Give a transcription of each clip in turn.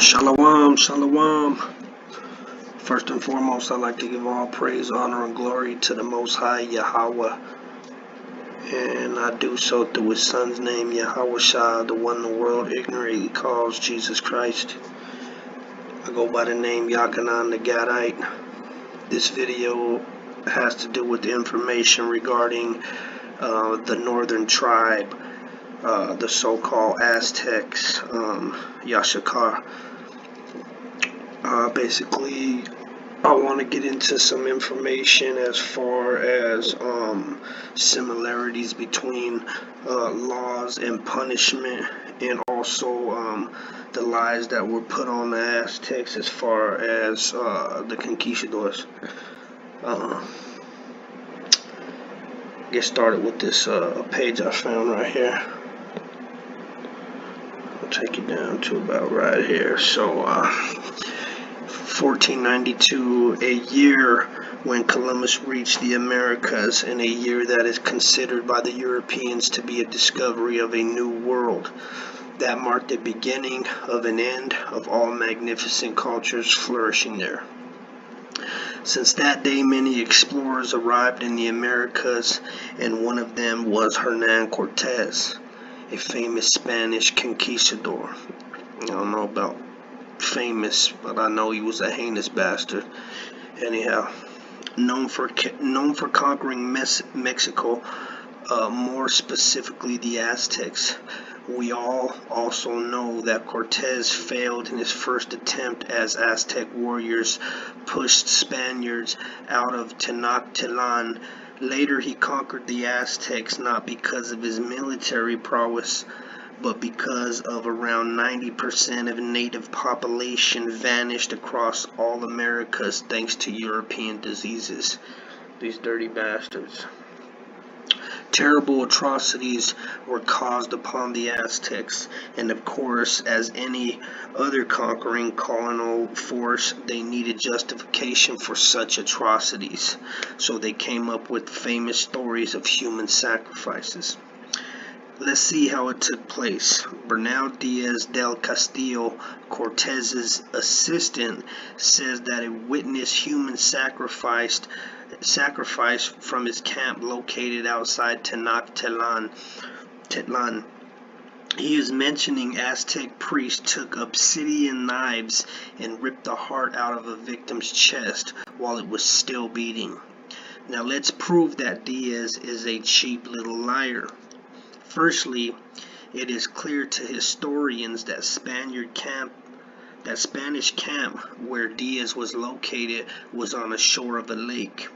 Shalom, shalom. First and foremost, I'd like to give all praise, honor, and glory to the Most High Yahweh. And I do so through His Son's name, Yahweh, the one the world ignorantly calls Jesus Christ. I go by the name Yakanan the Gadite. This video has to do with the information regarding the northern tribe, the so-called Aztecs, Issachar. Basically, I want to get into some information as far as similarities between laws and punishment, and also the lies that were put on the Aztecs as far as the conquistadors. Get started with this page I found right here. I'll take you down to about right here. So 1492, a year when Columbus reached the Americas, and a year that is considered by the Europeans to be a discovery of a new world. That marked the beginning of an end of all magnificent cultures flourishing there. Since that day, many explorers arrived in the Americas, and one of them was Hernan Cortez, a famous Spanish conquistador. I don't know about famous, but I know he was a heinous bastard. Anyhow, known for conquering Mexico, more specifically the Aztecs. We all also know that Cortez failed in his first attempt, as Aztec warriors pushed Spaniards out of Tenochtitlan. Later, he conquered the Aztecs not because of his military prowess, but because of around 90% of native population vanished across all Americas thanks to European diseases. These dirty bastards. Terrible atrocities were caused upon the Aztecs, and of course, as any other conquering colonial force, they needed justification for such atrocities. So they came up with famous stories of human sacrifices. Let's see how it took place. Bernal Diaz del Castillo, Cortez's assistant, says that a witnessed human sacrifice from his camp located outside Tenochtitlan. He is mentioning Aztec priests took obsidian knives and ripped the heart out of a victim's chest while it was still beating. Now let's prove that Diaz is a cheap little liar. Firstly, it is clear to historians that Spanish camp where Diaz was located was on the shore of a lake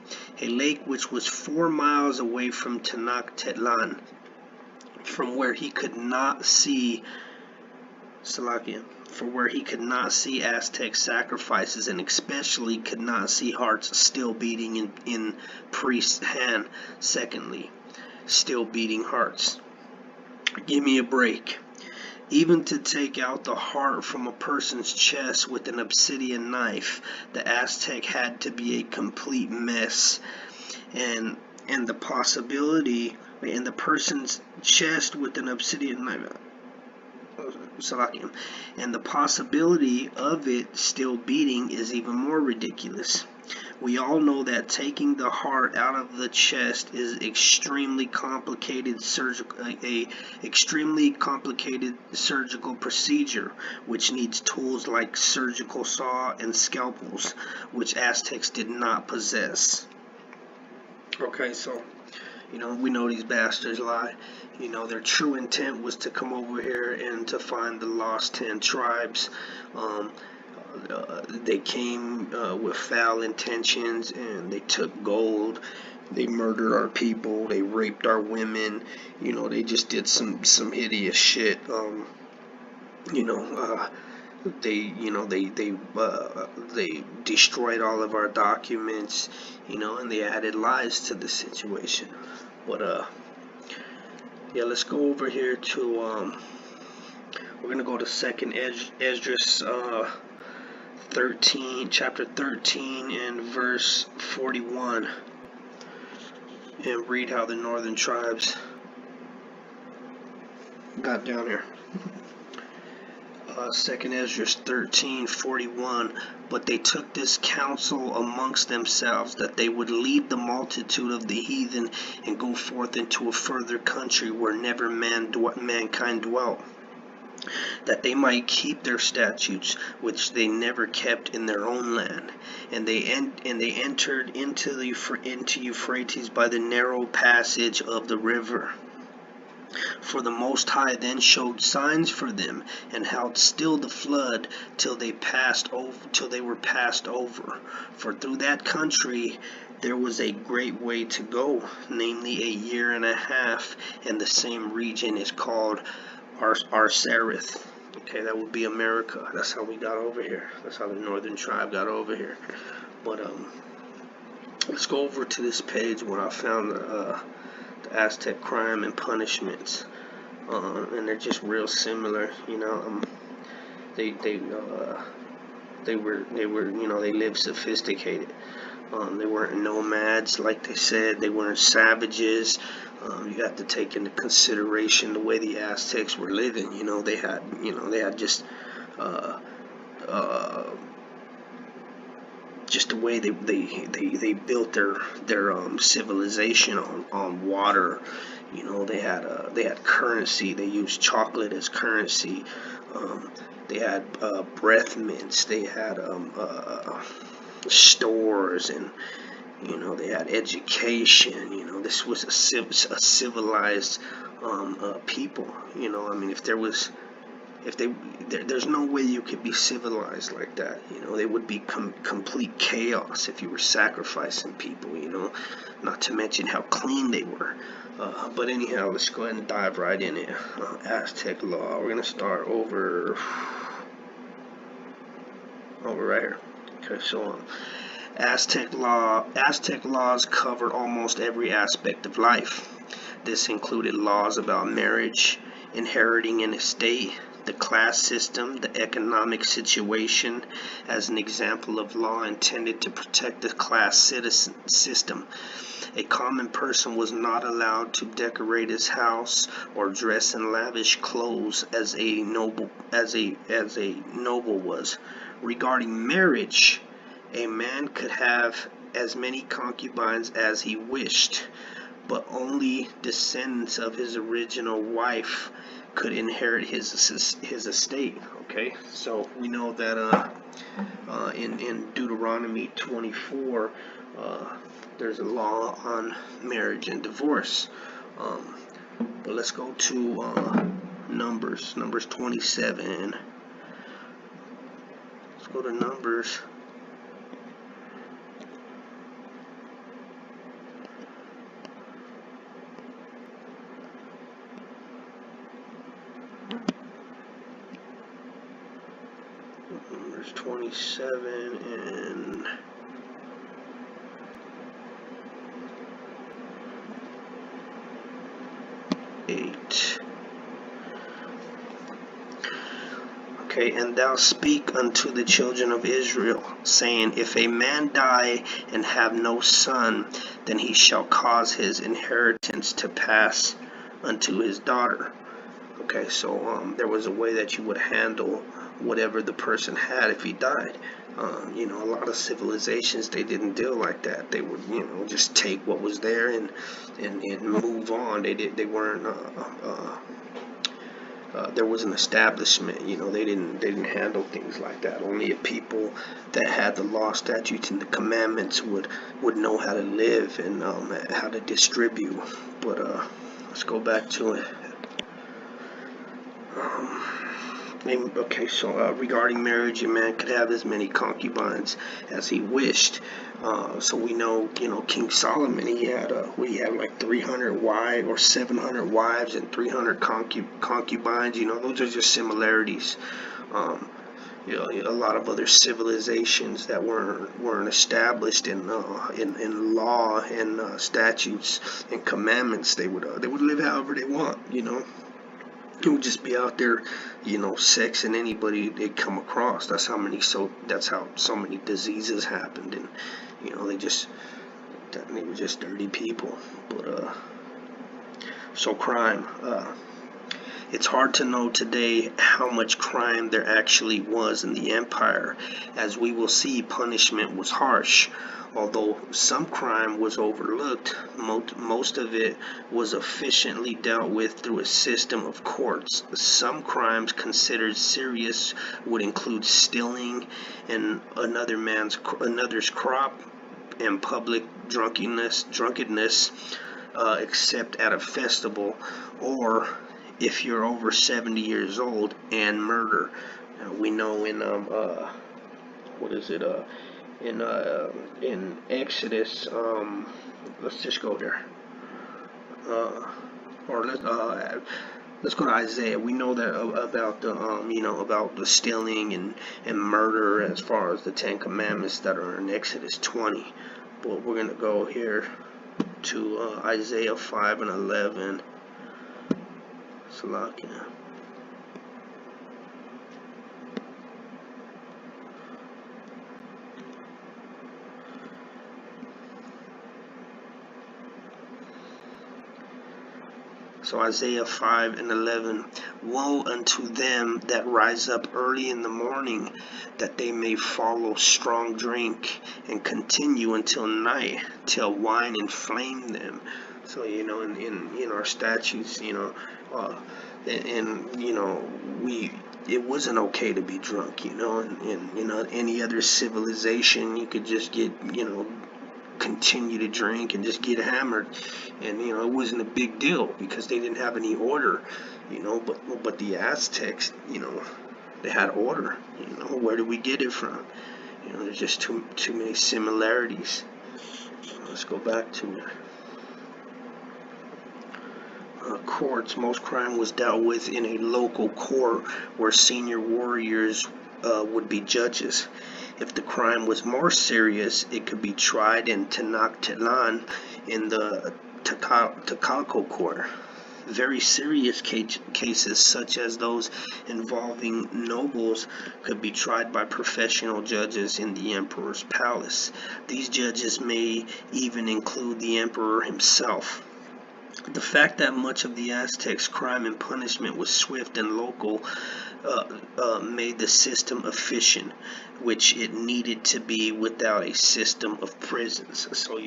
which was 4 miles away from Tenochtitlan, from where he could not see Aztec sacrifices, and especially could not see hearts still beating in priest's hand. Secondly, still beating hearts. Give me a break. Even to take out the heart from a person's chest with an obsidian knife, the Aztec had to be a complete mess. And the possibility in the person's chest with an obsidian knife, and the possibility of it still beating is even more ridiculous. We all know that taking the heart out of the chest is extremely complicated surgical procedure, which needs tools like surgical saw and scalpels, which Aztecs did not possess. Okay, so we know these bastards lie. Their true intent was to come over here and to find the lost 10 tribes. They came with foul intentions, and they took gold. They murdered our people. They raped our women. They just did some hideous shit. They destroyed all of our documents. And they added lies to the situation. But yeah, let's go over here to we're gonna go to 2nd Esdras 13, chapter 13 and verse 41, and read how the northern tribes got down here. 2 Ezra 13:41. But they took this counsel amongst themselves, that they would leave the multitude of the heathen and go forth into a further country where never mankind dwelt, that they might keep their statutes, which they never kept in their own land. And they entered into Euphrates by the narrow passage of the river. For the Most High then showed signs for them, and held still the flood till they were passed over. For through that country there was a great way to go, namely 1.5 years, and the same region is called Arsareth. Okay, that would be America. That's how we got over here. That's how the northern tribe got over here. But let's go over to this page where I found the Aztec crime and punishments, and they're just real similar. You know, they lived sophisticated. They weren't nomads, like they said. They weren't savages. You have to take into consideration the way the Aztecs were living. You know, they had just the way they built their civilization on water. You know, they had currency. They used chocolate as currency. They had breath mints. They had stores, and you know, they had education. You know, this was a civilized people. You know, I mean, there's no way you could be civilized like that. You know, they would be complete chaos if you were sacrificing people. You know, not to mention how clean they were. But anyhow, let's go ahead and dive right in it. Aztec law. We're gonna start over right here. Okay, so Aztec laws covered almost every aspect of life. This included laws about marriage, inheriting an estate, the class system, the economic situation. As an example of law intended to protect the class system, a common person was not allowed to decorate his house or dress in lavish clothes as a noble was. Regarding marriage, a man could have as many concubines as he wished, but only descendants of his original wife could inherit his estate. Okay, so we know that in Deuteronomy 24, there's a law on marriage and divorce. But let's go to Numbers 27. Let's go to Numbers. Numbers 27 and 8. Okay, and thou speak unto the children of Israel, saying, if a man die and have no son, then he shall cause his inheritance to pass unto his daughter. Okay, so there was a way that you would handle whatever the person had if he died. You know, a lot of civilizations, they didn't deal like that. They would, you know, just take what was there and move on. They weren't there was an establishment. You know, they didn't handle things like that. Only a people that had the law, statutes, and the commandments would know how to live and how to distribute. But let's go back to it. Okay, so regarding marriage, a man could have as many concubines as he wished. So we know, you know, King Solomon, he had like 300 wives or 700 wives and 300 concubines. You know, those are just similarities. You know, a lot of other civilizations that weren't established in law and statutes and commandments, they would live however they want. You know. It would just be out there, you know, sexing anybody they come across. That's how so many diseases happened, and you know, they were just dirty people. But so crime. It's hard to know today how much crime there actually was in the empire. As we will see, punishment was harsh. Although some crime was overlooked, most of it was efficiently dealt with through a system of courts. Some crimes considered serious would include stealing and another's crop, and public drunkenness, except at a festival, or if you're over 70 years old, and murder. We know in what is it? In Exodus, let's just go there. Or let's go to Isaiah. We know that about the about the stealing and murder as far as the Ten Commandments that are in Exodus 20. But we're gonna go here to Isaiah 5 and 11. Salakia. So Isaiah 5 and 11, woe unto them that rise up early in the morning, that they may follow strong drink, and continue until night, till wine inflame them. So, in our statutes, it wasn't okay to be drunk, in any other civilization, you could just get, continue to drink and just get hammered, and it wasn't a big deal because they didn't have any order, but the Aztecs, they had order. Where do we get it from? There's just too many similarities. Let's go back to courts. Most crime was dealt with in a local court where senior warriors would be judges. If the crime was more serious, it could be tried in Tenochtitlan in the Tecalco court. Very serious cases, such as those involving nobles, could be tried by professional judges in the emperor's palace. These judges may even include the emperor himself. The fact that much of the Aztecs' crime and punishment was swift and local made the system efficient, which it needed to be without a system of prisons. So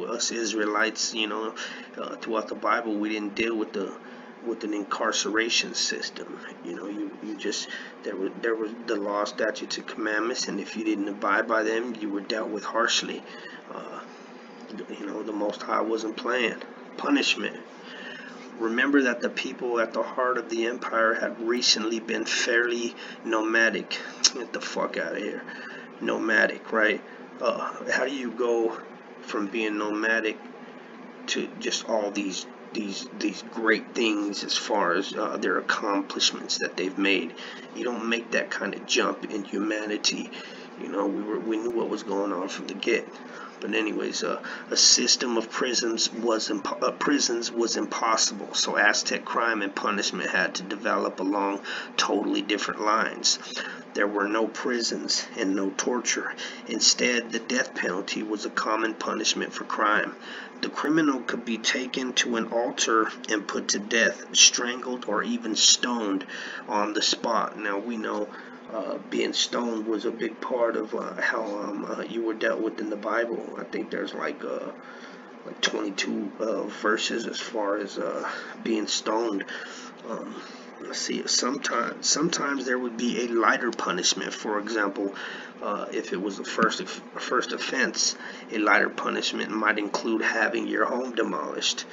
us Israelites, throughout the Bible, we didn't deal with an incarceration system. There was the law, statutes, and commandments, and if you didn't abide by them, you were dealt with harshly. The Most High wasn't playing. Punishment. Remember that the people at the heart of the empire had recently been fairly nomadic. Get the fuck out of here. Nomadic, right? How do you go from being nomadic to just all these great things as far as their accomplishments that they've made? You don't make that kind of jump in humanity. We knew what was going on from the get. But anyways, a system of prisons was impossible. So Aztec crime and punishment had to develop along totally different lines. There were no prisons and no torture. Instead, the death penalty was a common punishment for crime. The criminal could be taken to an altar and put to death, strangled, or even stoned on the spot. Now we know being stoned was a big part of how you were dealt with in the Bible. I think there's like 22 verses as far as being stoned. Let's see. Sometimes there would be a lighter punishment. For example, if it was a first offense, a lighter punishment might include having your home demolished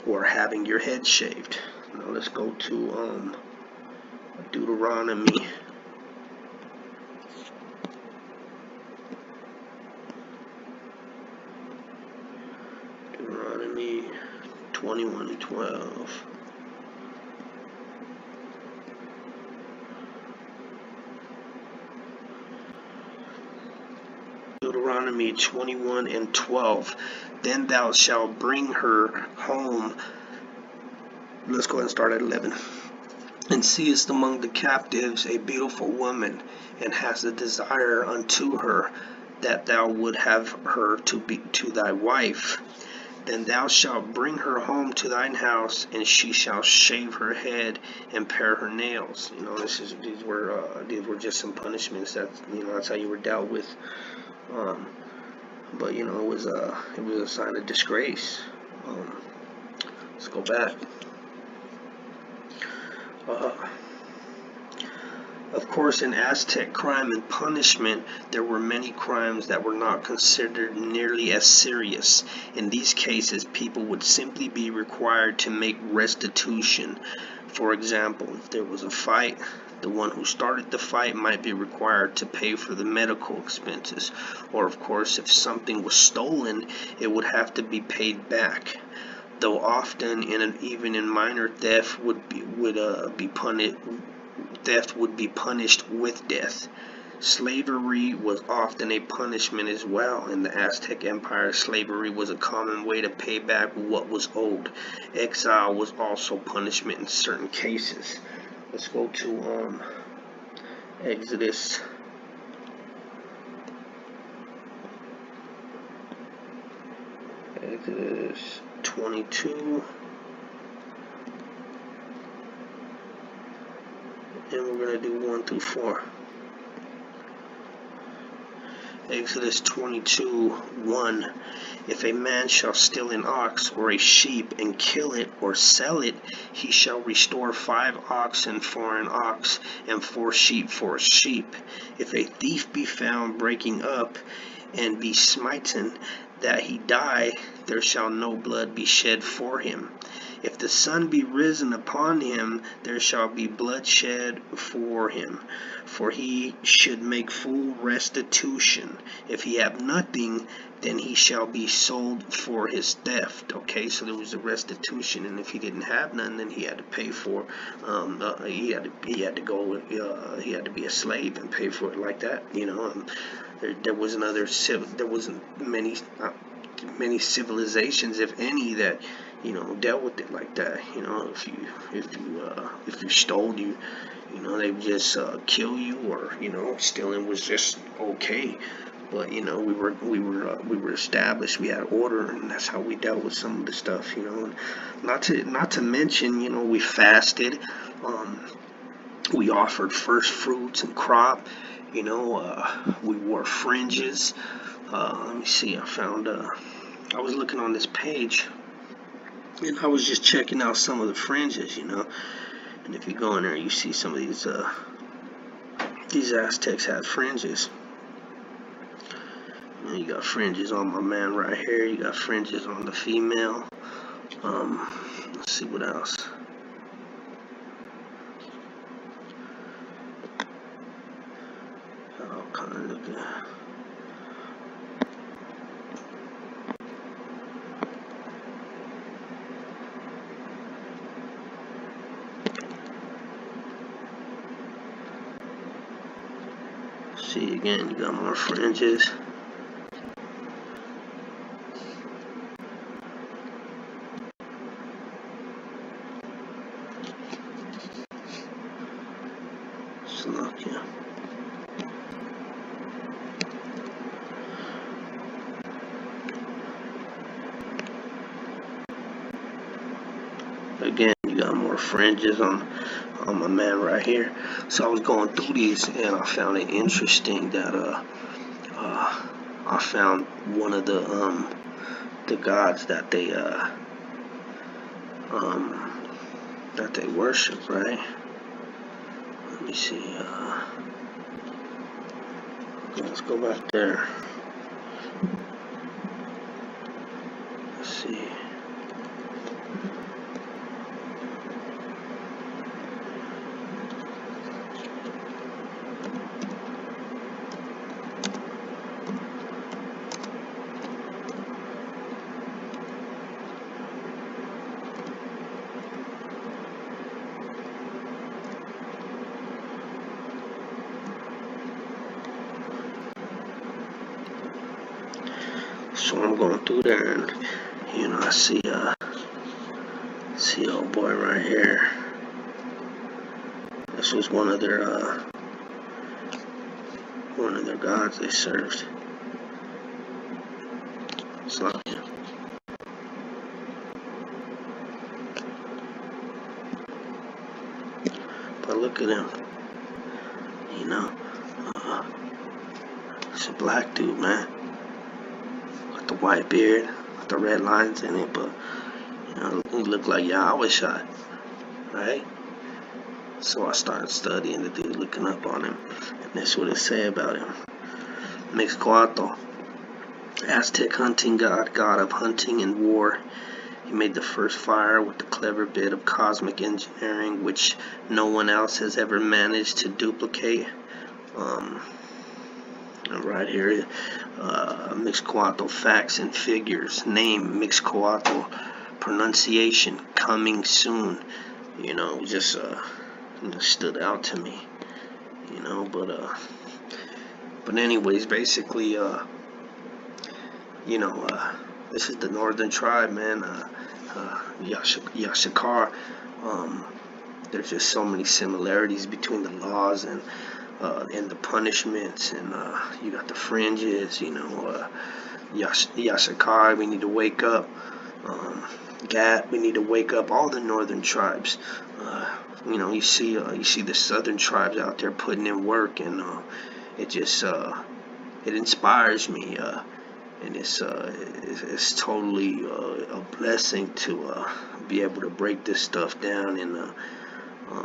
or having your head shaved. Now let's go to Deuteronomy. Deuteronomy 21:12. Deuteronomy 21:12. Then thou shalt bring her home. Let's go ahead and start at 11. And seest among the captives a beautiful woman, and hast a desire unto her, that thou would have her to be to thy wife. Then thou shalt bring her home to thine house, and she shall shave her head and pare her nails. You know, these were just some punishments that, you know, that's how you were dealt with. But you know, it was a sign of disgrace. Let's go back. Of course, in Aztec crime and punishment, there were many crimes that were not considered nearly as serious. In these cases, people would simply be required to make restitution. For example, if there was a fight, the one who started the fight might be required to pay for the medical expenses. Or, of course, if something was stolen, it would have to be paid back. Though often, even in minor theft, would be punished with death. Slavery was often a punishment as well. In the Aztec Empire, slavery was a common way to pay back what was owed. Exile was also punishment in certain cases. Let's go to Exodus. Exodus 22. And we're going to do 1 through 4. Exodus 22:1. If a man shall steal an ox or a sheep and kill it or sell it, he shall restore 5 oxen for an ox and 4 sheep for a sheep. If a thief be found breaking up and be smitten, that he die, there shall no blood be shed for him. If the sun be risen upon him, there shall be blood shed for him, for he should make full restitution. If he have nothing, then he shall be sold for his theft. Okay, so there was a restitution, and if he didn't have none, then he had to pay for. He had to be a slave and pay for it like that. You know, there wasn't many civilizations, if any, that, you know, dealt with it like that. You know, if you stole, you know, they would just kill you, or, you know, stealing was just okay. But, you know, we were established, we had order, and that's how we dealt with some of the stuff. You know, not to mention, you know, we fasted, we offered first fruits and crop. You know, we wore fringes. Let me see, I was looking on this page, and I was just checking out some of the fringes, you know. And if you go in there, you see some of these Aztecs had fringes. And you got fringes on my man right here. You got fringes on the female. Let's see what else. All kind of good. See, again, you got more fringes. Slovakia. Again, you got more fringes on my man right here. So I was going through these, and I found it interesting that I found one of the gods that they worship, right? Let me see. Let's go back there. Let's see. So I'm going through there, and, you know, I see old boy right here. This was one of their gods they served. Slovakia. Look at him. You know, it's a black dude, man, with the white beard, with the red lines in it, but you know, he looked like Yahweh shot, right? So I started studying the dude, looking up on him, and that's what it said about him. Mixcoatl, Aztec hunting god, god of hunting and war. He made the first fire with the clever bit of cosmic engineering which no one else has ever managed to duplicate. Right here, Mixcoatl facts and figures. Name Mixcoatl. Pronunciation coming soon. You know, just stood out to me. You know, but anyways, basically, you know, this is the northern tribe, man. Issachar. There's just so many similarities between the laws and the punishments, and you got the fringes, you know. Issachar, we need to wake up. Gad, we need to wake up. All the northern tribes. You know, you see the southern tribes out there putting in work, and it just it inspires me. And it's totally a blessing to be able to break this stuff down, and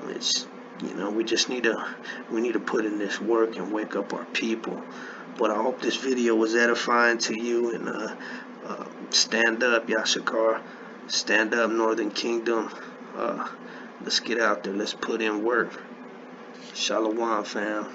it's, you know, we need to put in this work and wake up our people. But I hope this video was edifying to you, and stand up, Issachar, stand up, Northern Kingdom. Let's get out there, let's put in work. Shalom, fam.